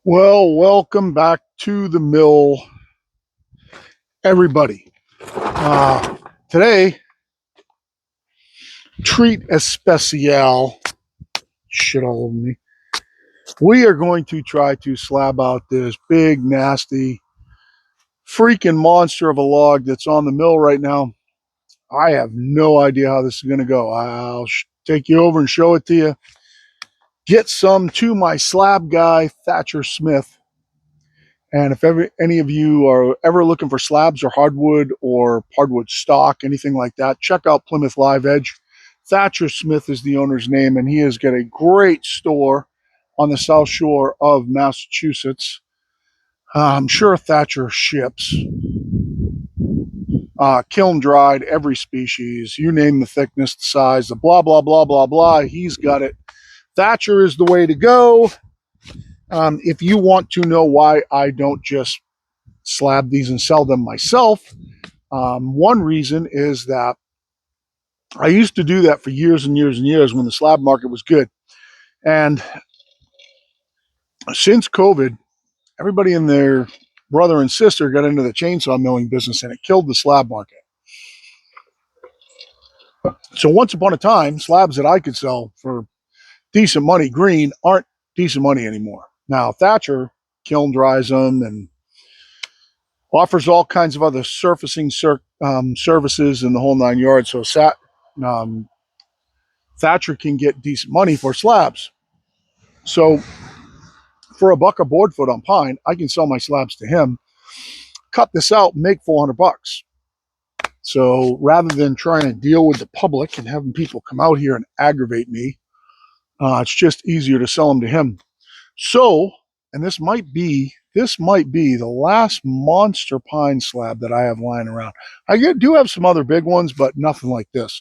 Well, welcome back to the mill, everybody. Today, treat especial, shit all over me. We are going to try to slab out this big, nasty, freaking monster of a log that's on the mill right now. I have no idea how this is going to go. I'll take you over and show it to you. Get some to my slab guy, Thatcher Smith. And if any of you are ever looking for slabs or hardwood stock, anything like that, check out Plymouth Live Edge. Thatcher Smith is the owner's name, and he has got a great store on the South Shore of Massachusetts. I'm sure Thatcher ships kiln dried, every species. You name the thickness, the size, the blah, blah, blah, blah, blah. He's got it. Thatcher is the way to go. If you want to know why I don't just slab these and sell them myself, one reason is that I used to do that for years and years and years when the slab market was good. And since COVID, everybody and their brother and sister got into the chainsaw milling business, and it killed the slab market. So once upon a time, slabs that I could sell for decent money green aren't decent money anymore. Now, Thatcher kiln dries them and offers all kinds of other surfacing services in the whole 9 yards. So Thatcher can get decent money for slabs. So for $1 a board foot on pine, I can sell my slabs to him, cut this out, and make $400. So rather than trying to deal with the public and having people come out here and aggravate me, it's just easier to sell them to him. So, and this might be the last monster pine slab that I have lying around. I do have some other big ones, but nothing like this.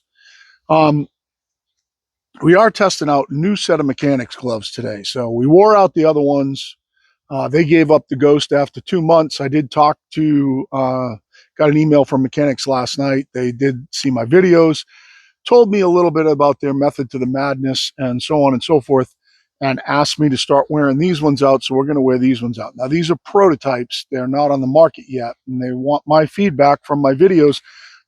We are testing out a new set of mechanics gloves today. So we wore out the other ones. They gave up the ghost after 2 months. I did got an email from mechanics last night. They did see my videos, told me a little bit about their method to the madness and so on and so forth, and asked me to start wearing these ones out. So we're going to wear these ones out. Now, these are prototypes. They're not on the market yet, and they want my feedback from my videos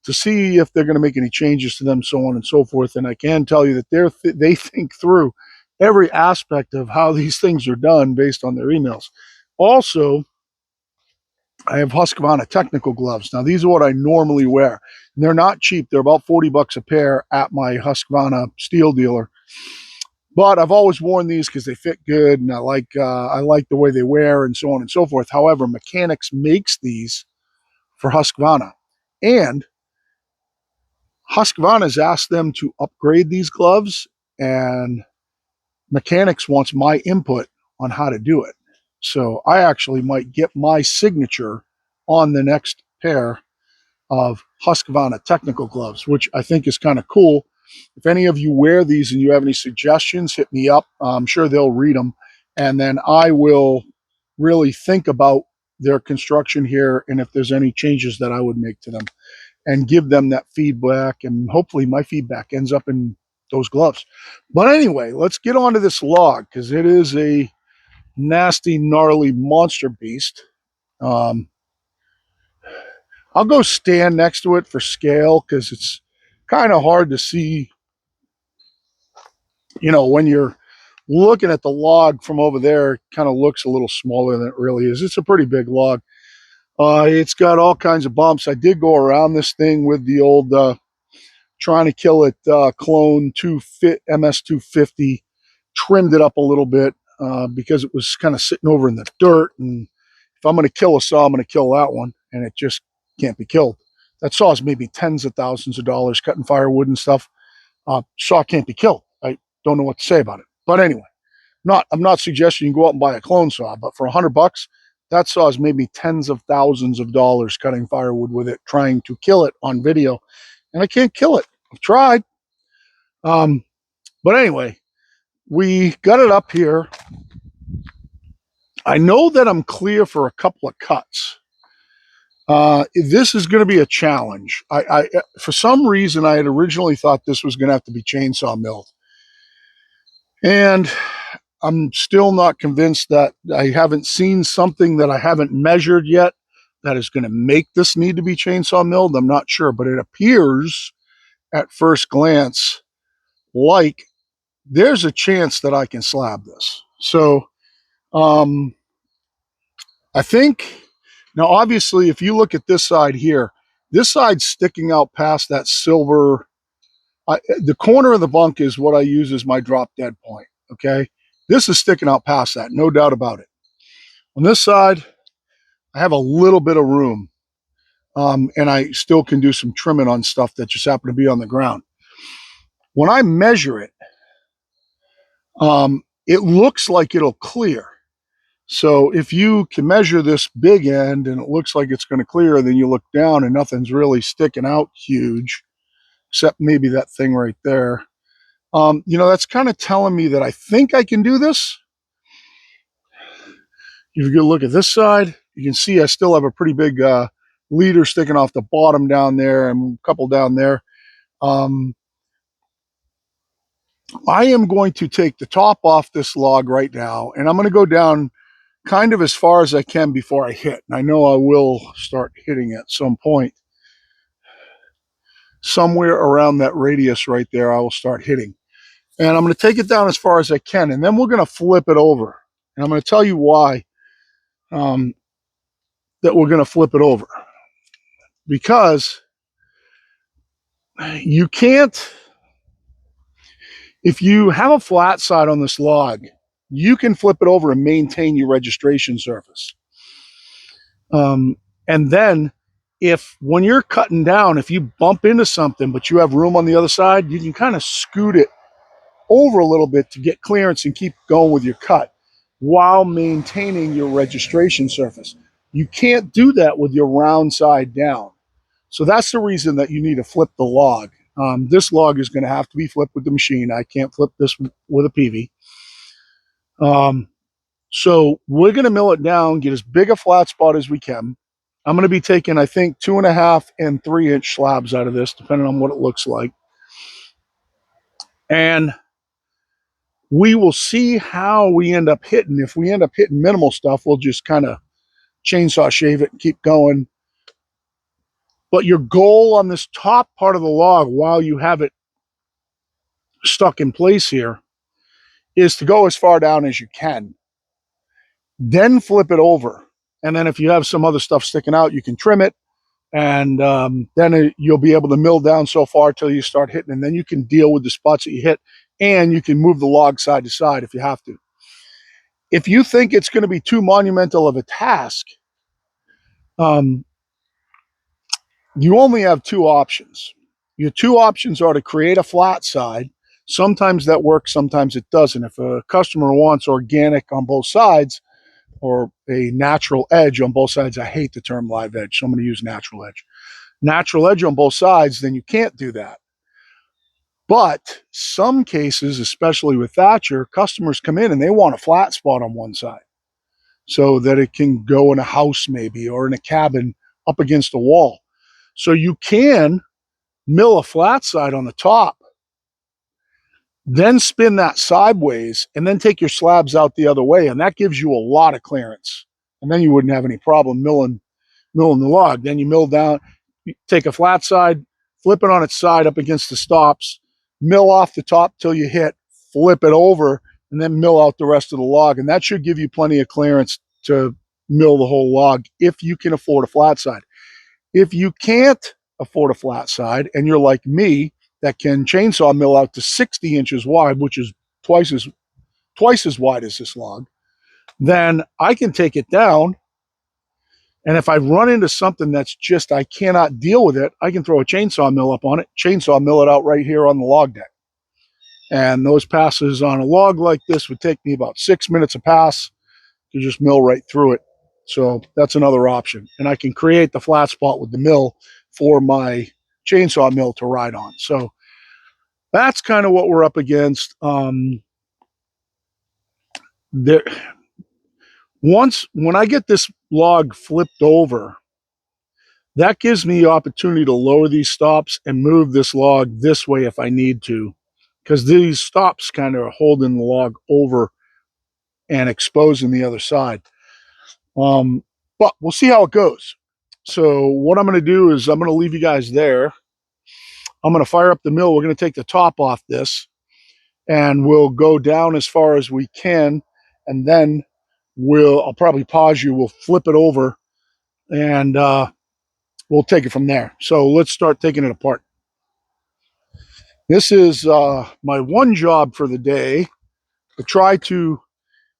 to see if they're going to make any changes to them, so on and so forth. And I can tell you that they think through every aspect of how these things are done based on their emails. Also, I have Husqvarna technical gloves. Now, these are what I normally wear. And they're not cheap. They're about $40 a pair at my Husqvarna steel dealer. But I've always worn these because they fit good, and I like the way they wear, and so on and so forth. However, Mechanics makes these for Husqvarna, and Husqvarna has asked them to upgrade these gloves, and Mechanics wants my input on how to do it. So I actually might get my signature on the next pair of Husqvarna technical gloves, which I think is kind of cool. If any of you wear these and you have any suggestions, hit me up. I'm sure they'll read them. And then I will really think about their construction here and if there's any changes that I would make to them and give them that feedback. And hopefully my feedback ends up in those gloves. But anyway, let's get on to this log because it is a nasty, gnarly monster beast. I'll go stand next to it for scale because it's kind of hard to see, when you're looking at the log from over there, it kind of looks a little smaller than it really is. It's a pretty big log. It's got all kinds of bumps. I did go around this thing with the old trying to kill it clone MS250, trimmed it up a little bit because it was kind of sitting over in the dirt. And if I'm going to kill a saw, I'm going to kill that one, and it just can't be killed. That saw is maybe tens of thousands of dollars cutting firewood and stuff. Saw can't be killed. I don't know what to say about it. But anyway, I'm not suggesting you go out and buy a clone saw, but for $100, that saw is maybe tens of thousands of dollars cutting firewood with it, trying to kill it on video. And I can't kill it. I've tried. But anyway, we got it up here. I know that I'm clear for a couple of cuts. This is going to be a challenge. I for some reason, I had originally thought this was going to have to be chainsaw milled. And I'm still not convinced that I haven't seen something that I haven't measured yet that is going to make this need to be chainsaw milled. I'm not sure, but it appears at first glance like there's a chance that I can slab this. So um, I think now, obviously, if you look at this side here, this side's sticking out past that silver. The corner of the bunk is what I use as my drop dead point. Okay. This is sticking out past that, no doubt about it. On this side, I have a little bit of room, and I still can do some trimming on stuff that just happen to be on the ground. When I measure it, it looks like it'll clear. So if you can measure this big end and it looks like it's going to clear, then you look down and nothing's really sticking out huge, except maybe that thing right there. That's kind of telling me that I think I can do this. If you look at this side, you can see I still have a pretty big leader sticking off the bottom down there and a couple down there. I am going to take the top off this log right now, and I'm going to go down kind of as far as I can before I hit. And I know I will start hitting at some point. Somewhere around that radius right there, I will start hitting. And I'm going to take it down as far as I can, and then we're going to flip it over. And I'm going to tell you why that we're going to flip it over. Because you can't, if you have a flat side on this log, you can flip it over and maintain your registration surface. And then when you're cutting down, if you bump into something, but you have room on the other side, you can kind of scoot it over a little bit to get clearance and keep going with your cut while maintaining your registration surface. You can't do that with your round side down. So that's the reason that you need to flip the log. This log is going to have to be flipped with the machine. I can't flip this with a PV. So we're going to mill it down, get as big a flat spot as we can. I'm going to be taking, I think, 2.5 and 3 inch slabs out of this, depending on what it looks like. And we will see how we end up hitting. If we end up hitting minimal stuff, we'll just kind of chainsaw shave it and keep going. But your goal on this top part of the log, while you have it stuck in place here, is to go as far down as you can. Then flip it over. And then if you have some other stuff sticking out, you can trim it. And then you'll be able to mill down so far till you start hitting. And then you can deal with the spots that you hit. And you can move the log side to side if you have to. If you think it's going to be too monumental of a task, you only have two options. Your two options are to create a flat side. Sometimes that works, sometimes it doesn't. If a customer wants organic on both sides or a natural edge on both sides, I hate the term live edge, so I'm going to use natural edge. Natural edge on both sides, then you can't do that. But some cases, especially with Thatcher, customers come in and they want a flat spot on one side so that it can go in a house maybe or in a cabin up against a wall. So you can mill a flat side on the top, then spin that sideways, and then take your slabs out the other way. And that gives you a lot of clearance. And then you wouldn't have any problem milling the log. Then you mill down, you take a flat side, flip it on its side up against the stops, mill off the top till you hit, flip it over, and then mill out the rest of the log. And that should give you plenty of clearance to mill the whole log if you can afford a flat side. If you can't afford a flat side and you're like me that can chainsaw mill out to 60 inches wide, which is twice as wide as this log, then I can take it down. And if I run into something that's just, I cannot deal with it, I can throw a chainsaw mill up on it, chainsaw mill it out right here on the log deck. And those passes on a log like this would take me about 6 minutes a pass to just mill right through it. So that's another option. And I can create the flat spot with the mill for my chainsaw mill to ride on. So that's kind of what we're up against. When I get this log flipped over, that gives me the opportunity to lower these stops and move this log this way if I need to, because these stops kind of are holding the log over and exposing the other side. But we'll see how it goes. So what I'm going to do is I'm going to leave you guys there. I'm going to fire up the mill. We're going to take the top off this, and we'll go down as far as we can, and then I'll probably pause you. We'll flip it over, and we'll take it from there. So let's start taking it apart. This is my one job for the day. If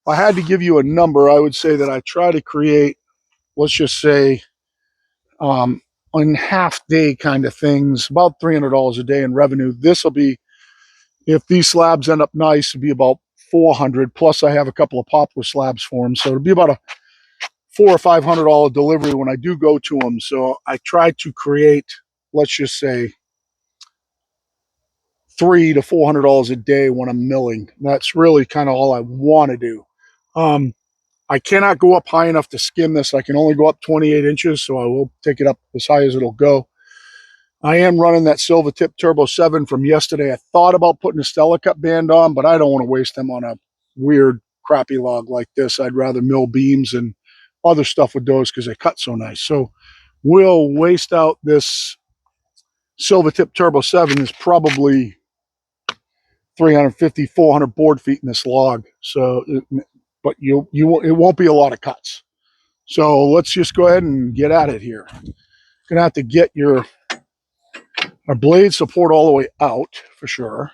I had to give you a number, I would say that I try to create, let's just say, on half day kind of things, about $300 a day in revenue. This will be, if these slabs end up nice, it'll be about 400. Plus, I have a couple of poplar slabs for them, so it'll be about a $400 or $500 delivery when I do go to them. So I try to create, let's just say, $300 to $400 a day when I'm milling. That's really kind of all I want to do. I cannot go up high enough to skim this. I can only go up 28 inches, so I will take it up as high as it'll go. I am running that Silvertip Turbo 7 from yesterday. I thought about putting a Stellicut band on, but I don't want to waste them on a weird, crappy log like this. I'd rather mill beams and other stuff with those because they cut so nice. So we'll waste out this Silvertip Turbo 7 is probably 350, 400 board feet in this log. So, but it won't be a lot of cuts. So let's just go ahead and get at it here. Gonna have to get our blade support all the way out for sure.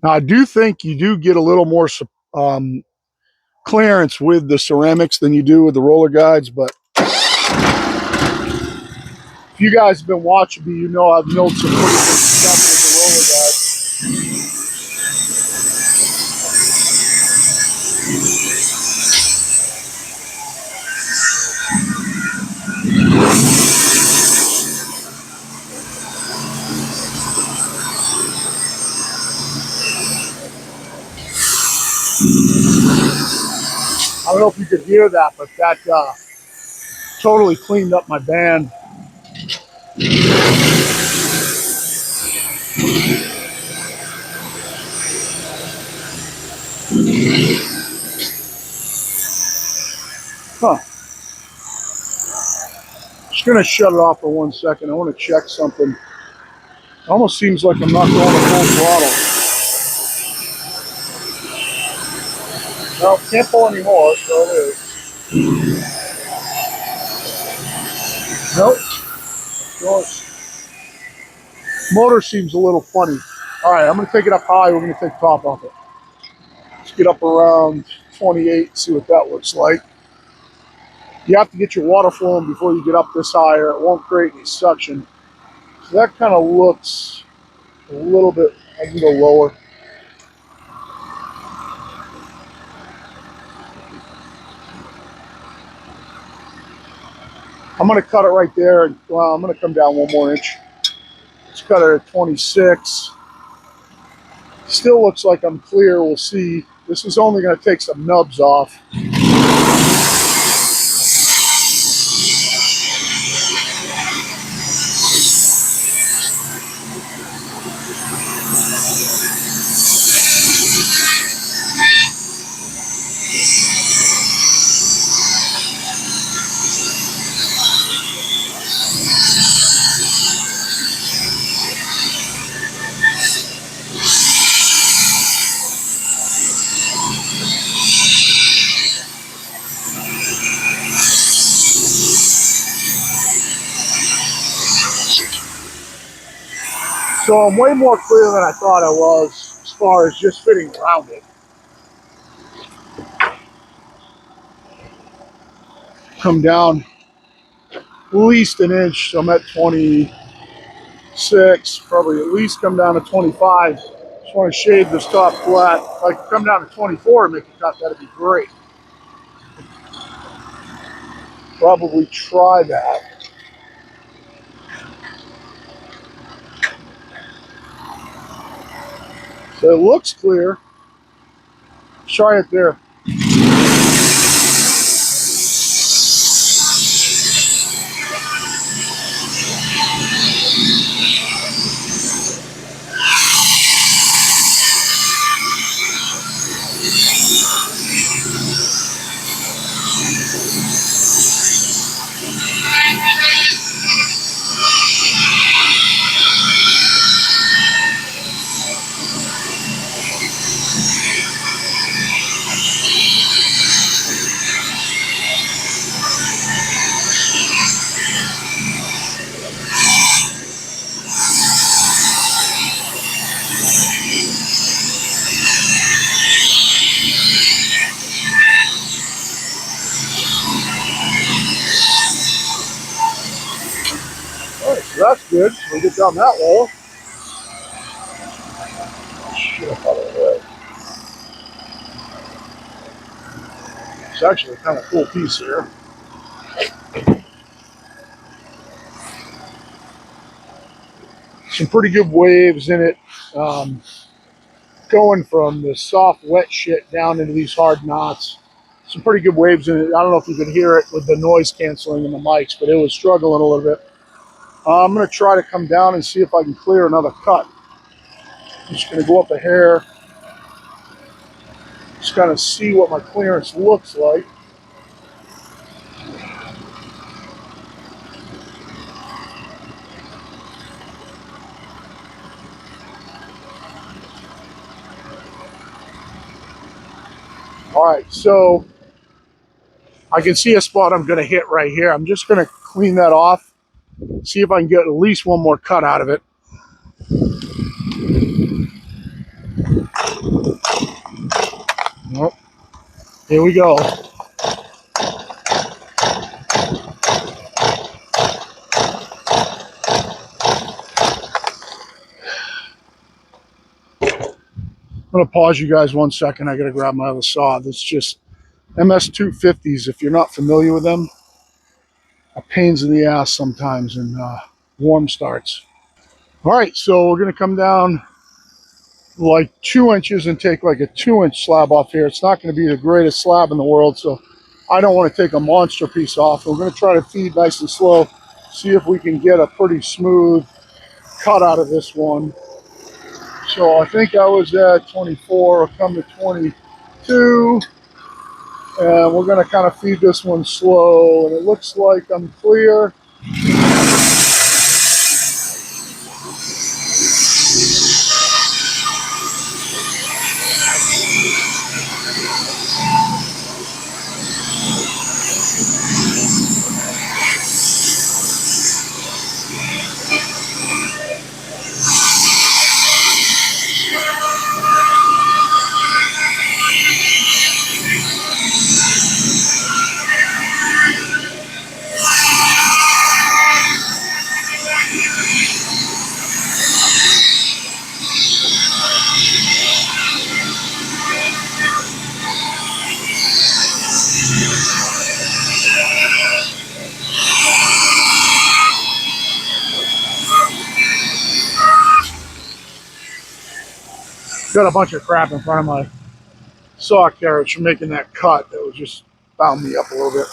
Now I do think you do get a little more clearance with the ceramics than you do with the roller guides, but if you guys have been watching me, you know I've milled some pretty good stuff with the roller guides. I don't know if you could hear that, but that totally cleaned up my band. Huh. Just gonna shut it off for 1 second. I want to check something. It almost seems like I'm not going to full throttle. Well, can't pull anymore, so it is. Nope. Motor seems a little funny. All right, I'm going to take it up high. We're going to take the top off it. Let's get up around 28, see what that looks like. You have to get your water flowing before you get up this high, or it won't create any suction. So that kind of looks a little bit, I can go lower. I'm going to cut it right there. Well, I'm going to come down 1 more inch. Let's cut it at 26. Still looks like I'm clear. We'll see. This is only going to take some nubs off. So I'm way more clear than I thought I was as far as just fitting around it. Come down at least an inch, so I'm at 26, probably at least come down to 25. Just want to shave this top flat. If I could come down to 24 and make a cut, that'd be great. Probably try that. So it looks clear. Let's try it there. All right, so that's good. We'll get down that wall. Shit, out of the way. It's actually a kind of cool piece here. Some pretty good waves in it. Going from the soft, wet shit down into these hard knots. Some pretty good waves in it. I don't know if you can hear it with the noise canceling in the mics, but it was struggling a little bit. I'm going to try to come down and see if I can clear another cut. I'm just going to go up a hair, just kind of see what my clearance looks like. All right, so I can see a spot I'm going to hit right here. I'm just going to clean that off, see if I can get at least one more cut out of it. Nope. Here we go. I'm going to pause you guys 1 second. I got to grab my other saw. This is just MS-250s. If you're not familiar with them, are pains in the ass sometimes in warm starts. All right, so we're going to come down like 2 inches and take like a 2-inch slab off here. It's not going to be the greatest slab in the world, so I don't want to take a monster piece off. We're going to try to feed nice and slow, see if we can get a pretty smooth cut out of this one. So I think I was at 24, I'll come to 22, and we're going to kind of feed this one slow, and it looks like I'm clear. Got a bunch of crap in front of my saw carriage from making that cut that was just bound me up a little bit.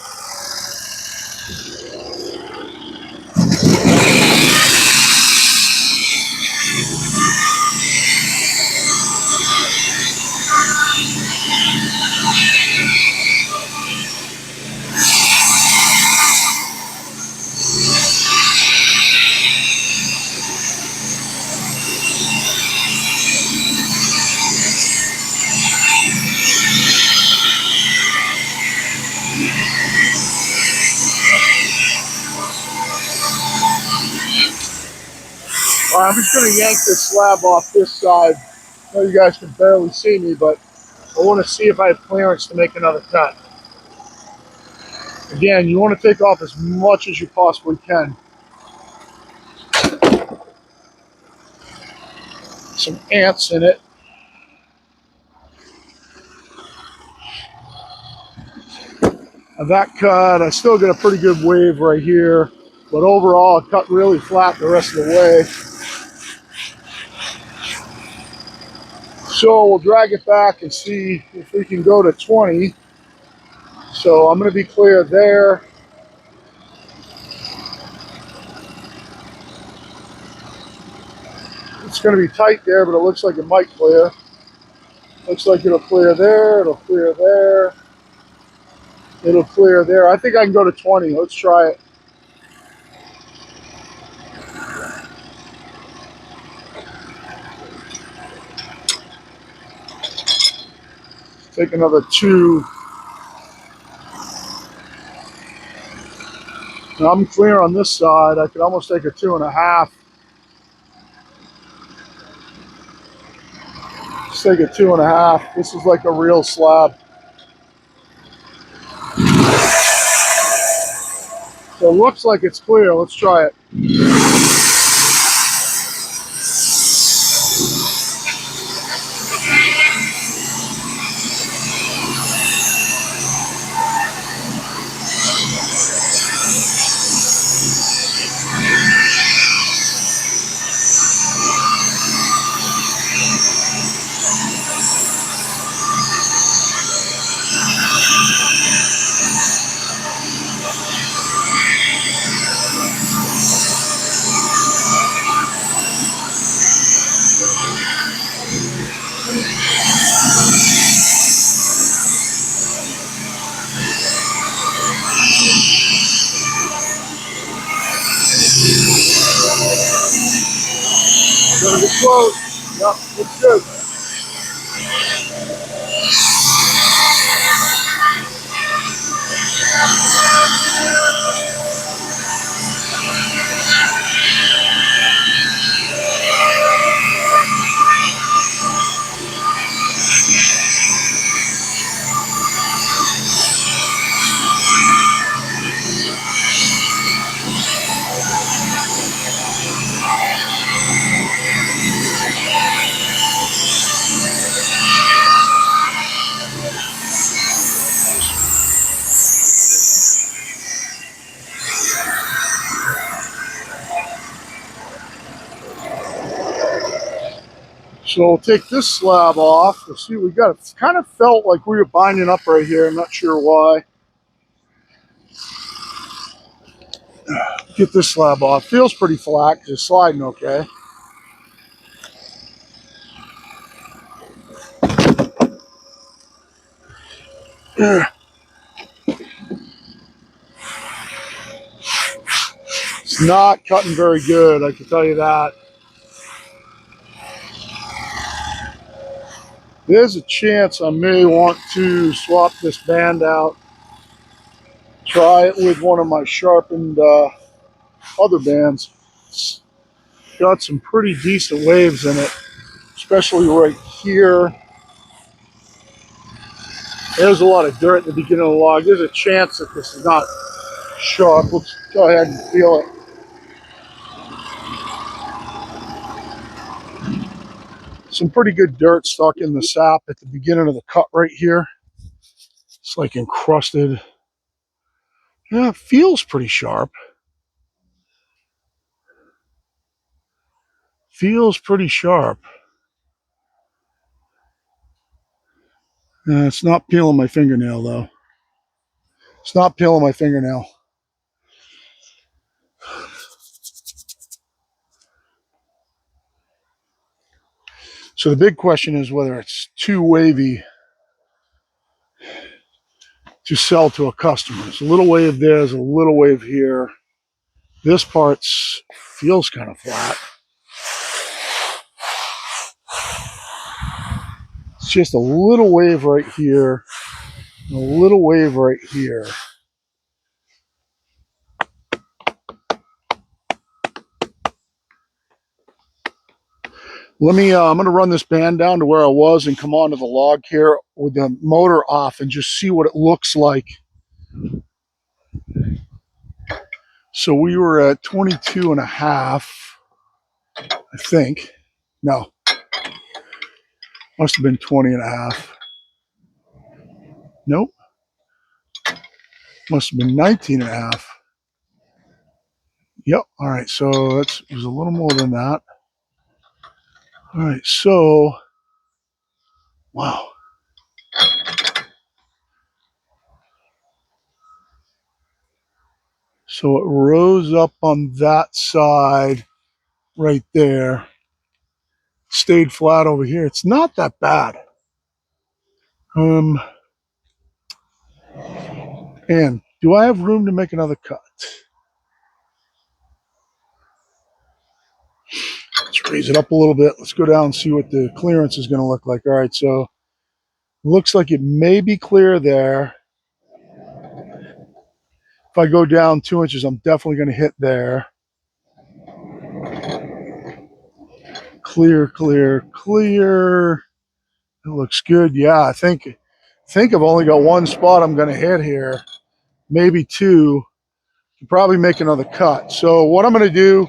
All right, I'm just going to yank this slab off this side. I know you guys can barely see me, but I want to see if I have clearance to make another cut. Again, you want to take off as much as you possibly can. Some ants in it. Now that cut, I still get a pretty good wave right here, but overall it cut really flat the rest of the way. So we'll drag it back and see if we can go to 20. So I'm going to be clear there. It's going to be tight there, but it looks like it might clear. Looks like it'll clear there, it'll clear there. It'll clear there. I think I can go to 20. Let's try it. Take another 2. Now I'm clear on this side. I could almost take a 2.5. Let's take a 2.5. This is like a real slab. So it looks like it's clear. Let's try it. Gonna get close. Yep, looks good. So we'll take this slab off. We'll see what we got. It kind of felt like we were binding up right here. I'm not sure why. Get this slab off. Feels pretty flat because it's sliding okay. It's not cutting very good, I can tell you that. There's a chance I may want to swap this band out. Try it with one of my sharpened other bands. It's got some pretty decent waves in it, especially right here. There's a lot of dirt at the beginning of the log. There's a chance that this is not sharp. Let's go ahead and feel it. Some pretty good dirt stuck in the sap at the beginning of the cut right here. It's like encrusted. Yeah, it feels pretty sharp. Feels pretty sharp. It's not peeling my fingernail though. It's not peeling my fingernail. So the big question is whether it's too wavy to sell to a customer. There's a little wave there, there's a little wave here. This part feels kind of flat. It's just a little wave right here, and a little wave right here. I'm gonna run this band down to where I was and come onto the log here with the motor off and just see what it looks like. So we were at 22.5, I think. No, must have been 20.5. Nope, must have been 19.5. Yep, all right, so it was a little more than that. All right, so, wow. So it rose up on that side right there. Stayed flat over here. It's not that bad. And do I have room to make another cut? Let's raise it up a little bit. Let's go down and see what the clearance is going to look like. All right, so looks like it may be clear there. If I go down 2 inches, I'm definitely going to hit there. Clear, clear, clear. It looks good. Yeah, I think I've only got one spot I'm going to hit here, maybe two. Probably make another cut. So what I'm going to do,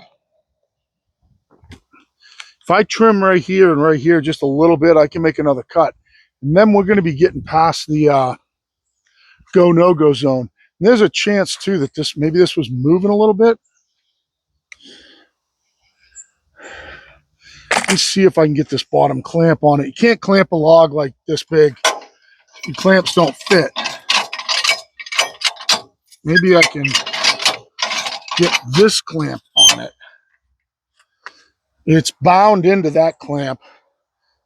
if I trim right here and right here just a little bit, I can make another cut. And then we're going to be getting past the go, no-go zone. And there's a chance, too, that maybe this was moving a little bit. Let's see if I can get this bottom clamp on it. You can't clamp a log like this big. The clamps don't fit. Maybe I can get this clamp on it. It's bound into that clamp.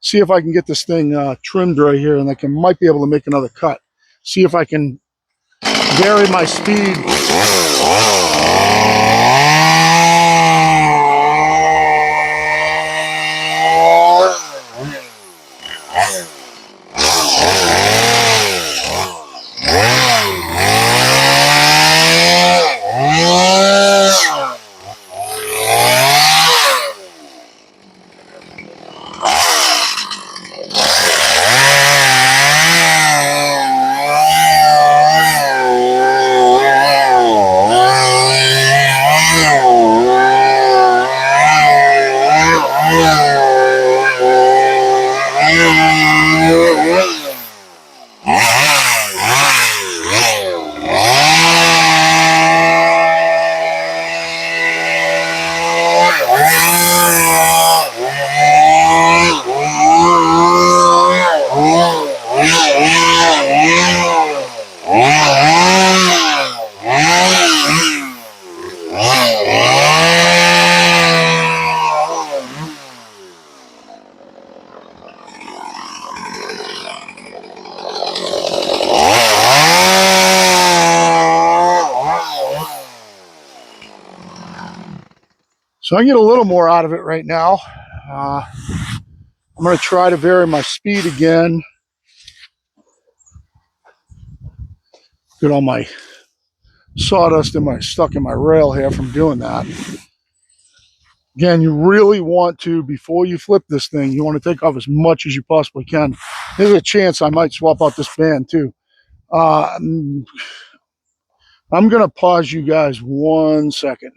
See if I can get this thing trimmed right here, and I might be able to make another cut. See if I can vary my speed. So I get a little more out of it right now. I'm going to try to vary my speed again. Get all my sawdust stuck in my rail here from doing that. Again, you really want to, before you flip this thing, you want to take off as much as you possibly can. There's a chance I might swap out this band too. I'm going to pause you guys 1 second.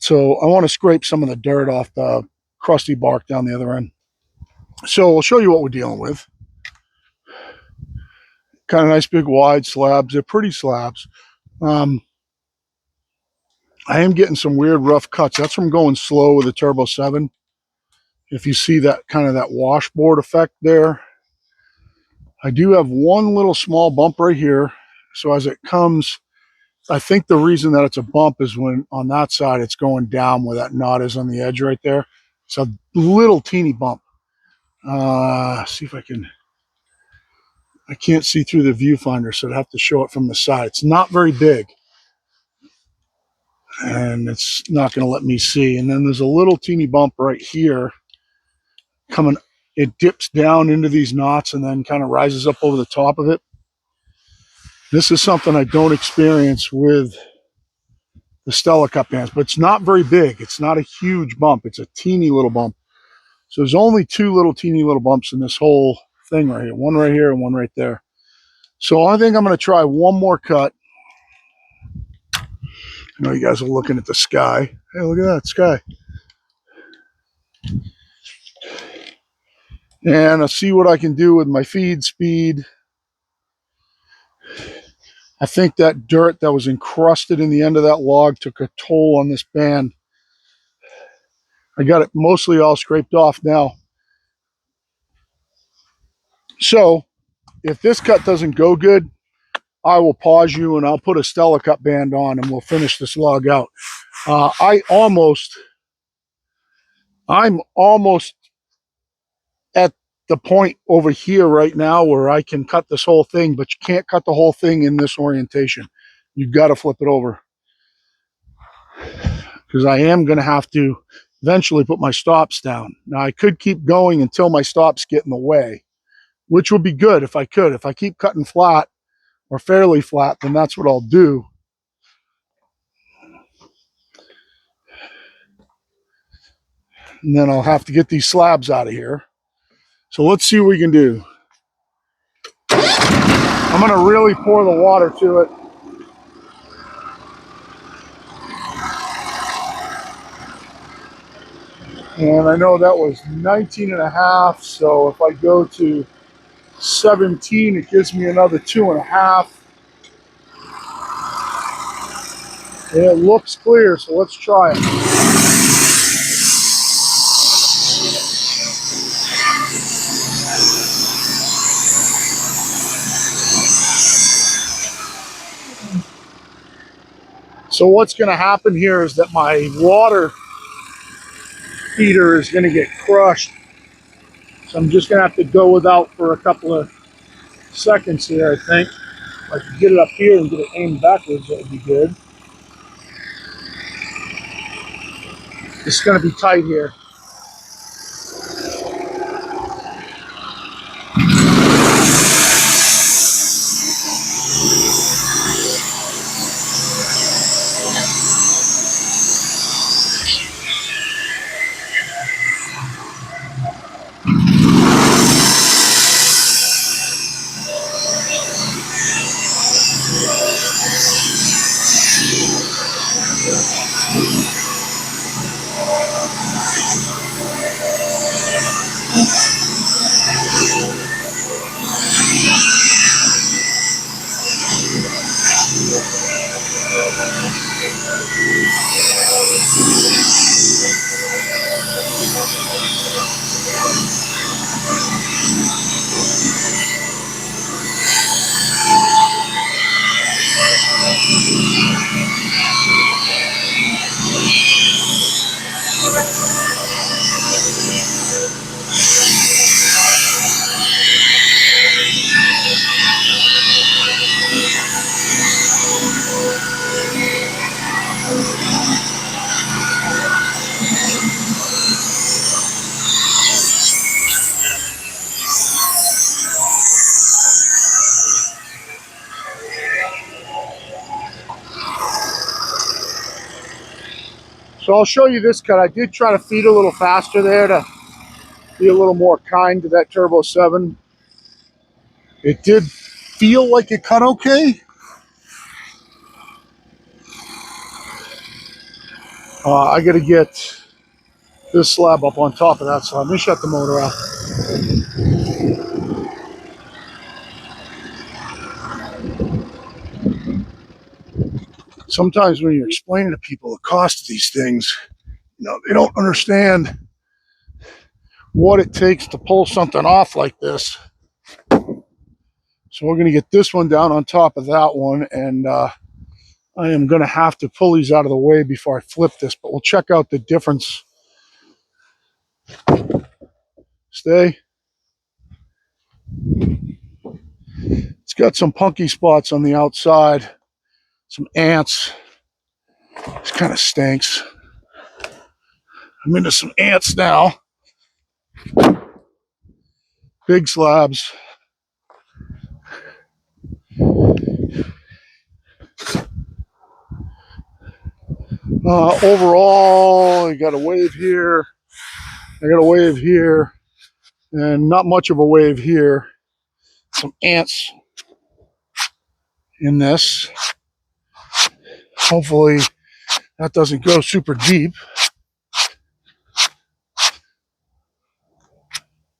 So I want to scrape some of the dirt off the crusty bark down the other end. So I'll show you what we're dealing with. Kind of nice big wide slabs. They're pretty slabs. I am getting some weird rough cuts. That's from going slow with the Turbo 7. If you see that kind of that washboard effect there. I do have one little small bump right here. So as it comes, I think the reason that it's a bump is when on that side it's going down where that knot is on the edge right there. It's a little teeny bump. See if I can't see through the viewfinder, so I'd have to show it from the side. It's not very big. And it's not going to let me see. And then there's a little teeny bump right here coming. It dips down into these knots and then kind of rises up over the top of it. This is something I don't experience with the Stellicut bands, but it's not very big. It's not a huge bump. It's a teeny little bump. So there's only two little teeny little bumps in this whole thing right here. One right here and one right there. So I think I'm going to try one more cut. I know you guys are looking at the sky. Hey, look at that sky. And I'll see what I can do with my feed speed. I think that dirt that was encrusted in the end of that log took a toll on this band. I got it mostly all scraped off now. So if this cut doesn't go good, I will pause you and I'll put a Stellicut band on and we'll finish this log out. I'm almost at the point over here right now where I can cut this whole thing, but you can't cut the whole thing in this orientation. You've got to flip it over, because I am going to have to eventually put my stops down. Now, I could keep going until my stops get in the way, which would be good if I could. If I keep cutting flat or fairly flat, then that's what I'll do. And then I'll have to get these slabs out of here. So let's see what we can do. I'm going to really pour the water to it. And I know that was 19 and a half. So if I go to 17, it gives me another 2.5. And it looks clear, so let's try it. So what's going to happen here is that my water heater is going to get crushed. So I'm just going to have to go without for a couple of seconds here, I think. If I could get it up here and get it aimed backwards, that would be good. It's going to be tight here. So I'll show you this cut. I did try to feed a little faster there to be a little more kind to that Turbo 7. It did feel like it cut okay. I got to get this slab up on top of that slab. Let me shut the motor off. Sometimes when you're explaining to people the cost of these things, they don't understand what it takes to pull something off like this. So we're going to get this one down on top of that one, and I am going to have to pull these out of the way before I flip this, but we'll check out the difference. Stay. It's got some punky spots on the outside, some ants. This kind of stinks. I'm into some ants now. Big slabs. Overall, I got a wave here. I got a wave here. And not much of a wave here. Some ants in this. Hopefully that doesn't go super deep.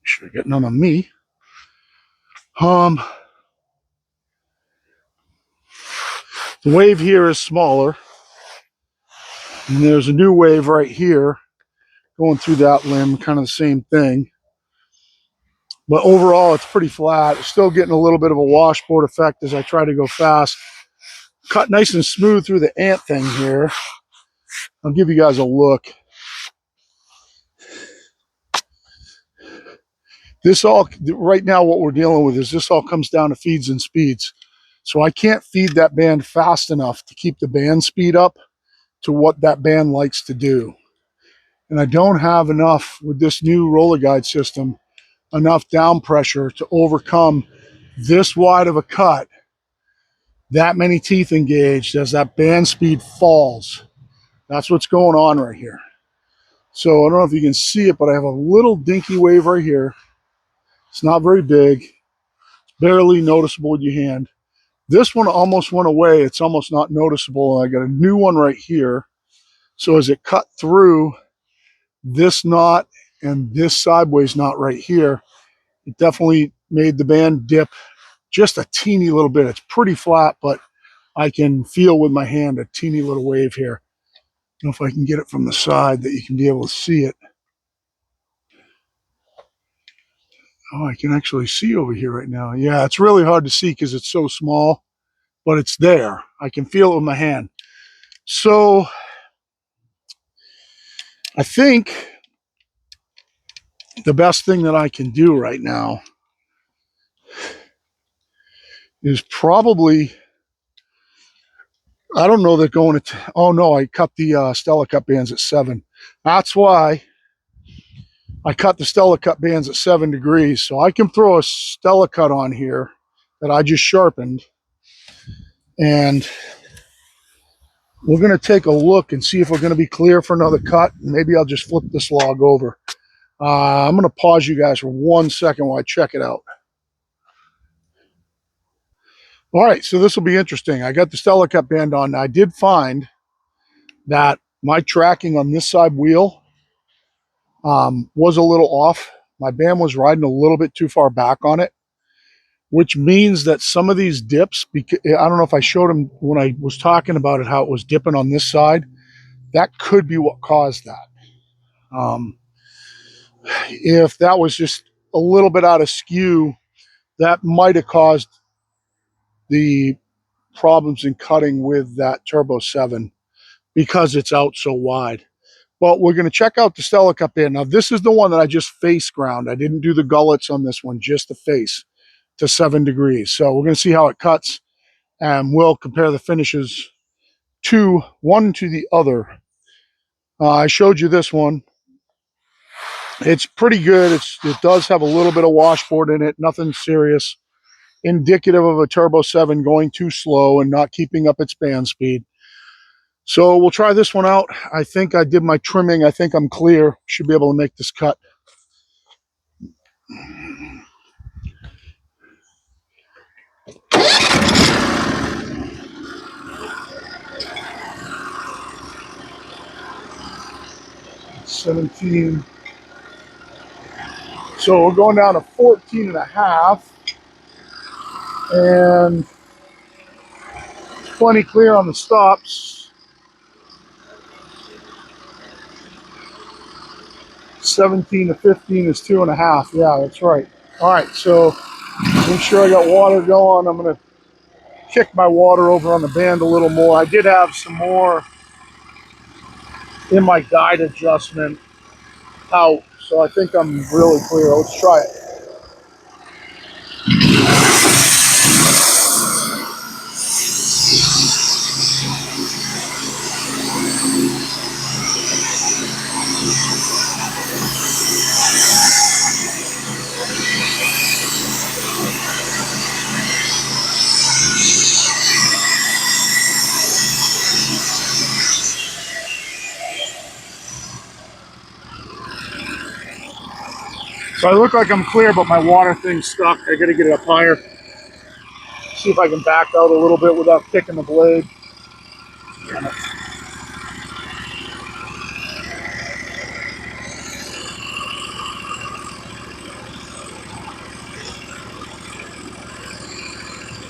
Should get none on me. The wave here is smaller. And there's a new wave right here going through that limb, kind of the same thing. But overall, it's pretty flat. It's still getting a little bit of a washboard effect as I try to go fast. Cut nice and smooth through the ant thing here. I'll give you guys a look. This all, right now what we're dealing with is this all comes down to feeds and speeds. So I can't feed that band fast enough to keep the band speed up to what that band likes to do. And I don't have enough with this new roller guide system, enough down pressure to overcome this wide of a cut, that many teeth engaged as that band speed falls. That's what's going on right here. So I don't know if you can see it, but I have a little dinky wave right here. It's not very big, barely noticeable with your hand. This one almost went away. It's almost not noticeable. I got a new one right here. So as it cut through this knot and this sideways knot right here, it definitely made the band dip just a teeny little bit. It's pretty flat, but I can feel with my hand a teeny little wave here. I don't know if I can get it from the side that you can be able to see it. Oh, I can actually see over here right now. Yeah, it's really hard to see because it's so small, but it's there. I can feel it with my hand. So I think the best thing that I can do right now is probably, I don't know that going to, oh no, I cut the Stellicut bands at 7. That's why I cut the Stellicut bands at 7 degrees. So I can throw a Stellicut on here that I just sharpened, and we're going to take a look and see if we're going to be clear for another cut. Maybe I'll just flip this log over. I'm going to pause you guys for 1 second while I check it out. All right, so this will be interesting. I got the Stellicut band on. I did find that my tracking on this side wheel was a little off. My band was riding a little bit too far back on it, which means that some of these dips, I don't know if I showed them when I was talking about it, how it was dipping on this side. That could be what caused that. If that was just a little bit out of skew, that might have caused the problems in cutting with that Turbo 7 because it's out so wide. But we're going to check out the Stellicut band. Now, this is the one that I just face ground. I didn't do the gullets on this one, just the face to 7 degrees. So we're going to see how it cuts, and we'll compare the finishes to one to the other. I showed you this one. It's pretty good. It does have a little bit of washboard in it, nothing serious. Indicative of a Turbo 7 going too slow and not keeping up its band speed. So we'll try this one out. I think I did my trimming. I think I'm clear. Should be able to make this cut. $17. So we're going down to 14.5, and plenty clear on the stops. 17 to 15 is 2.5. Yeah, that's right. All right, so make sure I got water going. I'm going to kick my water over on the band a little more. I did have some more in my guide adjustment out, so I think I'm really clear. Let's try it. So I look like I'm clear, but my water thing's stuck. I gotta get it up higher. See if I can back out a little bit without kicking the blade.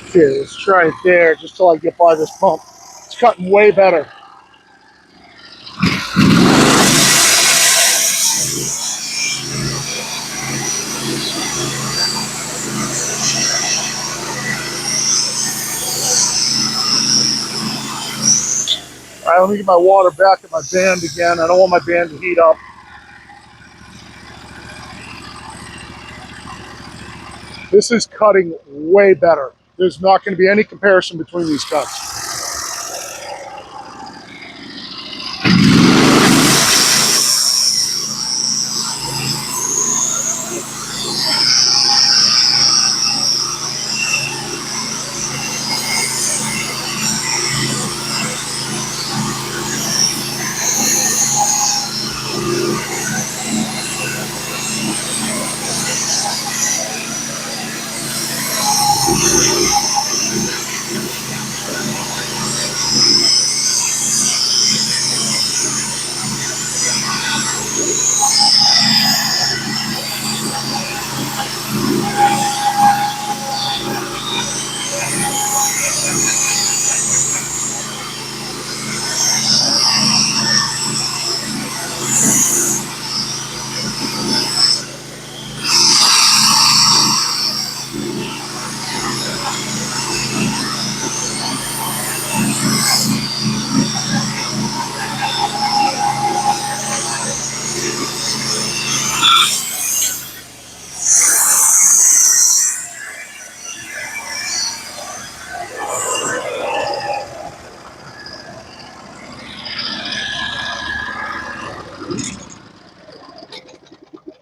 Okay, let's try it there just till I get by this pump. It's cutting way better. All right, let me get my water back at my band again. I don't want my band to heat up. This is cutting way better. There's not going to be any comparison between these cuts.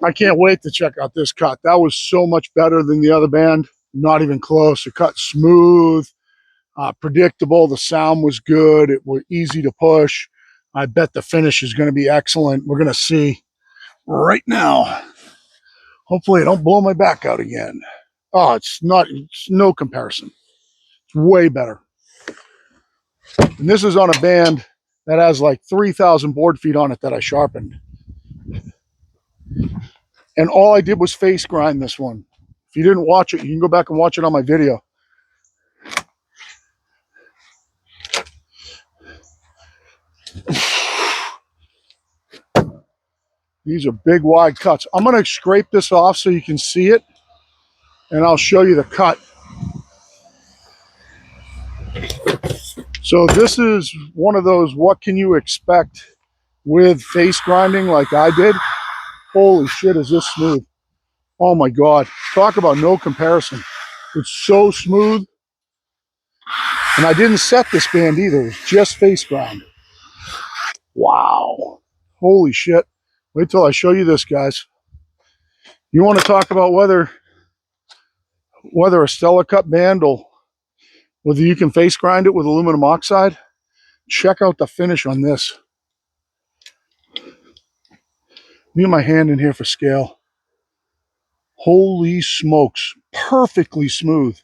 I can't wait to check out this cut. That was so much better than the other band. Not even close. It cut smooth, predictable. The sound was good. It was easy to push. I bet the finish is going to be excellent. We're going to see right now. Hopefully I don't blow my back out again. Oh, it's no comparison. It's way better. And this is on a band that has like 3,000 board feet on it that I sharpened. And all I did was face grind this one. If you didn't watch it, you can go back and watch it on my video. These are big, wide cuts. I'm going to scrape this off so you can see it, and I'll show you the cut. So this is one of those, what can you expect with face grinding like I did? Holy shit, is this smooth. Oh my God. Talk about no comparison. It's so smooth. And I didn't set this band either. It was just face grind. Wow. Holy shit. Wait till I show you this, guys. You want to talk about whether a Stellicut band will, whether you can face grind it with aluminum oxide? Check out the finish on this. Need my hand in here for scale. Holy smokes. Perfectly smooth.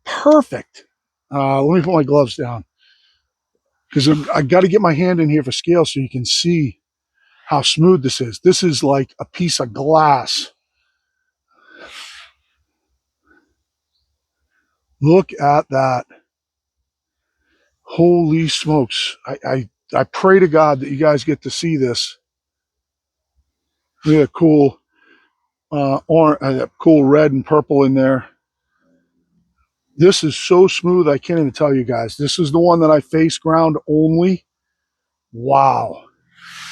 Perfect. Let me put my gloves down, because I got to get my hand in here for scale so you can see how smooth this is. This is like a piece of glass. Look at that. Holy smokes. I pray to God that you guys get to see this. Look at that cool red and purple in there. This is so smooth, I can't even tell you guys. This is the one that I face ground only. Wow.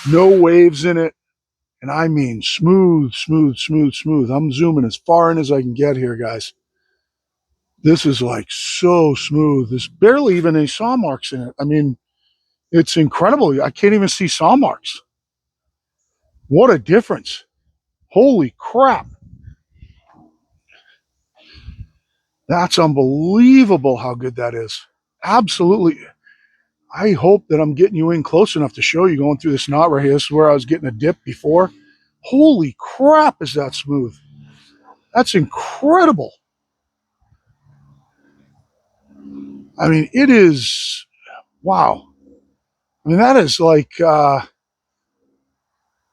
No waves in it. And I mean smooth, smooth, smooth, smooth. I'm zooming as far in as I can get here, guys. This is like so smooth. There's barely even any saw marks in it. I mean, it's incredible. I can't even see saw marks. What a difference. Holy crap. That's unbelievable how good that is. Absolutely. I hope that I'm getting you in close enough to show you going through this knot right here. This is where I was getting a dip before. Holy crap, is that smooth. That's incredible. I mean, it is, wow. I mean, that is like,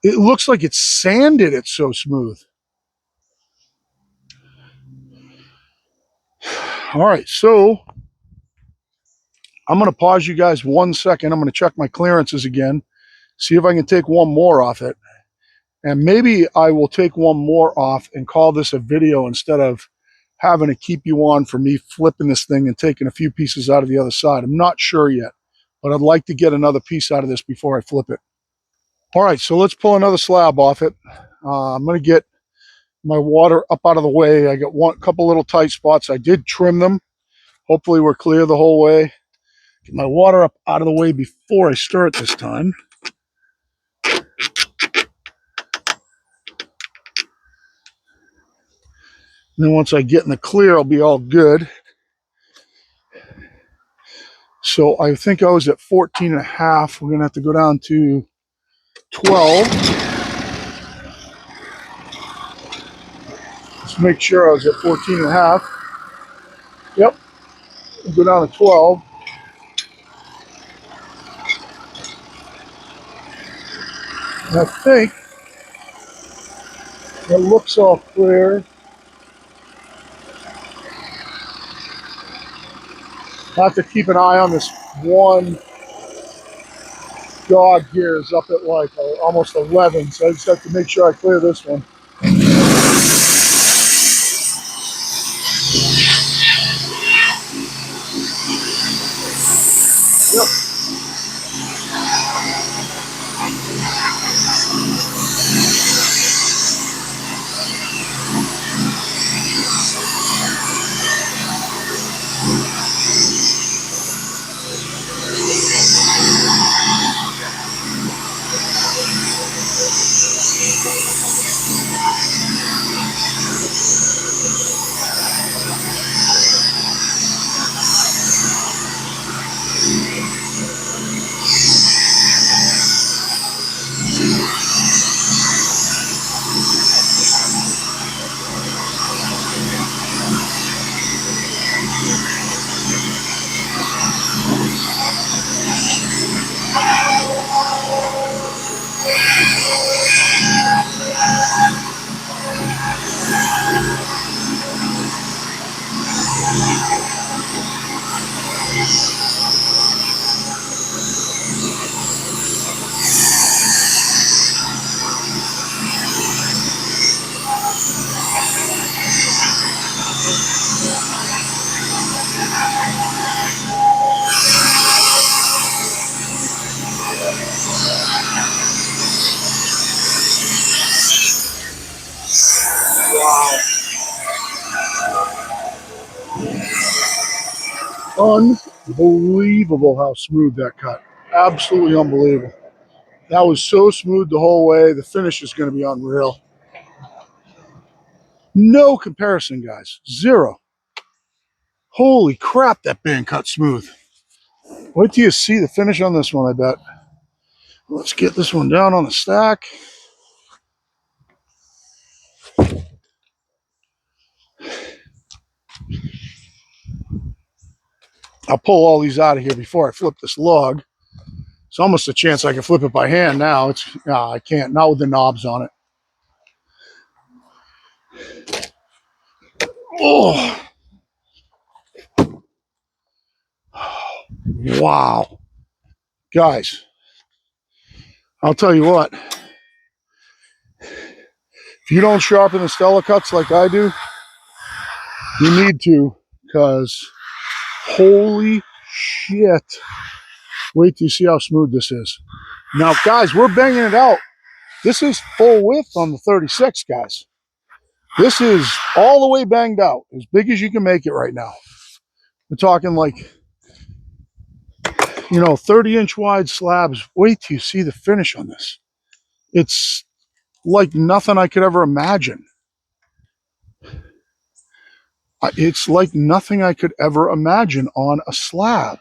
it looks like it's sanded. It's so smooth. All right, so I'm going to pause you guys 1 second. I'm going to check my clearances again, see if I can take one more off it. And maybe I will take one more off and call this a video instead of having to keep you on for me flipping this thing and taking a few pieces out of the other side. I'm not sure yet, but I'd like to get another piece out of this before I flip it. All right, so let's pull another slab off it. I'm going to get my water up out of the way. I got one couple little tight spots. I did trim them. Hopefully we're clear the whole way. Get my water up out of the way before I stir it this time. And then once I get in the clear, I'll be all good. So I think I was at 14 and a half. We're going to have to go down to 12. Let's make sure I was at 14 and a half. Yep. We'll go down to 12. And I think it looks all clear. I have to keep an eye on this one dog here is up at like almost 11. So I just have to make sure I clear this one. Yep. Wow. Unbelievable how smooth that cut. Absolutely unbelievable. That was so smooth the whole way. The finish is going to be unreal. No comparison, guys. Zero. Holy crap, that band cut smooth. Wait till you see the finish on this one, I bet. Let's get this one down on the stack. I'll pull all these out of here before I flip this log. It's almost a chance I can flip it by hand now. I can't, not with the knobs on it. Oh, wow. Guys, I'll tell you what. If you don't sharpen the Stellicuts like I do, you need to, because holy shit. Wait till you see how smooth this is. Now, guys, we're banging it out. This is full width on the 36, guys. This is all the way banged out, as big as you can make it right now. We're talking like, 30-inch wide slabs. Wait till you see the finish on this. It's like nothing I could ever imagine. It's like nothing I could ever imagine on a slab.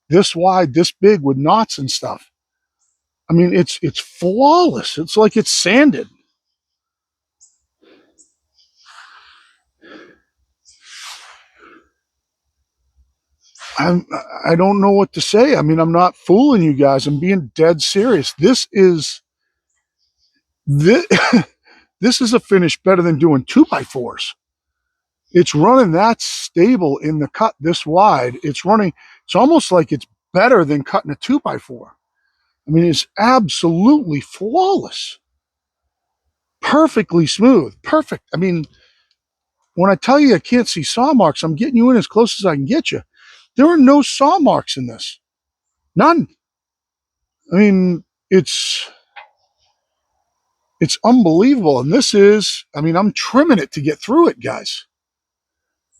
This wide, this big with knots and stuff. I mean, it's flawless. It's like it's sanded. I don't know what to say. I mean, I'm not fooling you guys. I'm being dead serious. This is this, this is a finish better than doing 2x4s. It's running that stable in the cut this wide. It's almost like it's better than cutting a 2x4. I mean, it's absolutely flawless. Perfectly smooth. Perfect. I mean, when I tell you I can't see saw marks, I'm getting you in as close as I can get you. There are no saw marks in this. None. I mean, it's It's unbelievable. And this is, I mean, I'm trimming it to get through it, guys.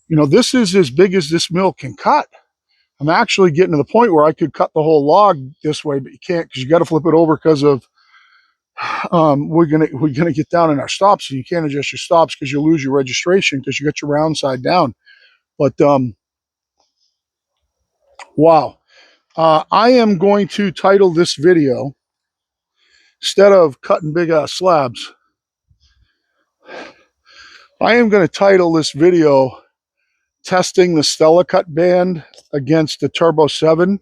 You know, this is as big as this mill can cut. I'm actually getting to the point where I could cut the whole log this way, but you can't because you got to flip it over because of we're gonna get down in our stops, so you can't adjust your stops because you'll lose your registration because you got your round side down. But wow, I am going to title this video, instead of cutting big ass slabs, I am going to title this video testing the Stellicut band against the Turbo 7.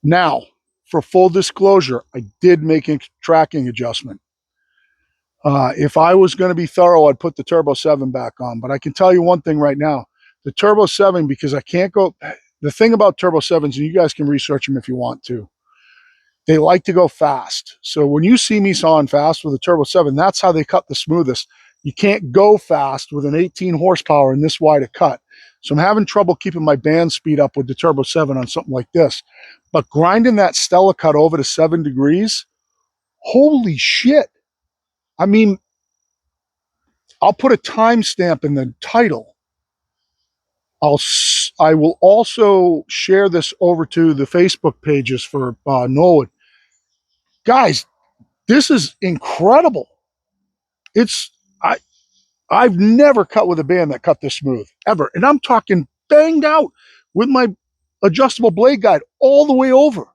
Now, for full disclosure, I did make a tracking adjustment. If I was going to be thorough, I'd put the Turbo 7 back on. But I can tell you one thing right now. The Turbo 7, because I can't go... The thing about Turbo 7s, and you guys can research them if you want to, they like to go fast. So when you see me sawing fast with a Turbo 7, that's how they cut the smoothest. You can't go fast with an 18 horsepower and this wide a cut. So I'm having trouble keeping my band speed up with the Turbo 7 on something like this. But grinding that Stellicut over to 7 degrees, holy shit. I mean, I'll put a timestamp in the title. I will also share this over to the Facebook pages for Norwood. Guys, this is incredible. I've never cut with a band that cut this smooth, ever. And I'm talking banged out with my adjustable blade guide all the way over.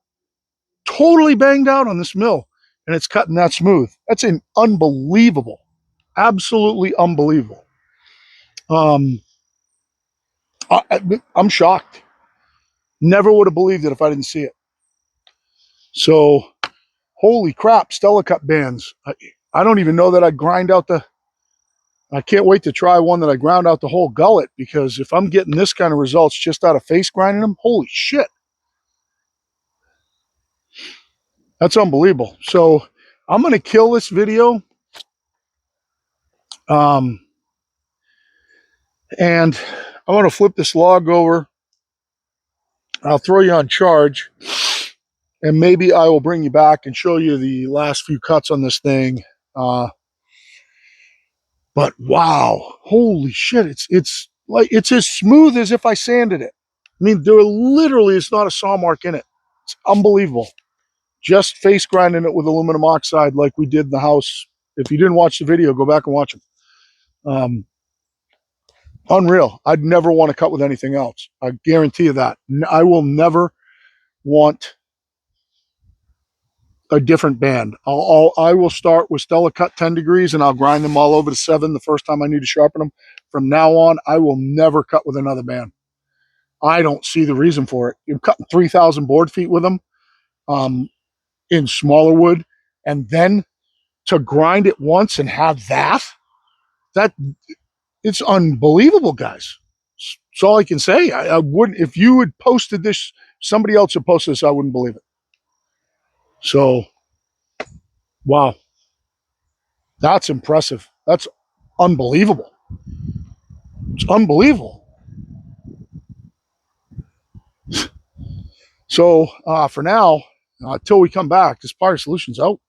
Totally banged out on this mill, and it's cutting that smooth. That's unbelievable. Absolutely unbelievable. I'm shocked. Never would have believed it if I didn't see it. So, holy crap, Stellicut bands. I don't even know that I grind out the... I can't wait to try one that I ground out the whole gullet, because if I'm getting this kind of results just out of face grinding them, holy shit. That's unbelievable. So I'm going to kill this video. And I want to flip this log over. I'll throw you on charge, and maybe I will bring you back and show you the last few cuts on this thing. But wow, holy shit. It's like, it's as smooth as if I sanded it. I mean, there literally is not a saw mark in it. It's unbelievable. Just face grinding it with aluminum oxide like we did in the house. If you didn't watch the video, go back and watch them. Unreal. I'd never want to cut with anything else. I guarantee you that. I will never want a different band. I will start with Stellicut 10 degrees, and I'll grind them all over to 7 the first time I need to sharpen them. From now on, I will never cut with another band. I don't see the reason for it. You're cutting 3,000 board feet with them in smaller wood, and then to grind it once and have that it's unbelievable, guys. That's all I can say. I wouldn't, if you had posted this, somebody else had posted this, I wouldn't believe it. So, wow. That's impressive. That's unbelievable. It's unbelievable. So, for now, until we come back, this Power Solutions out.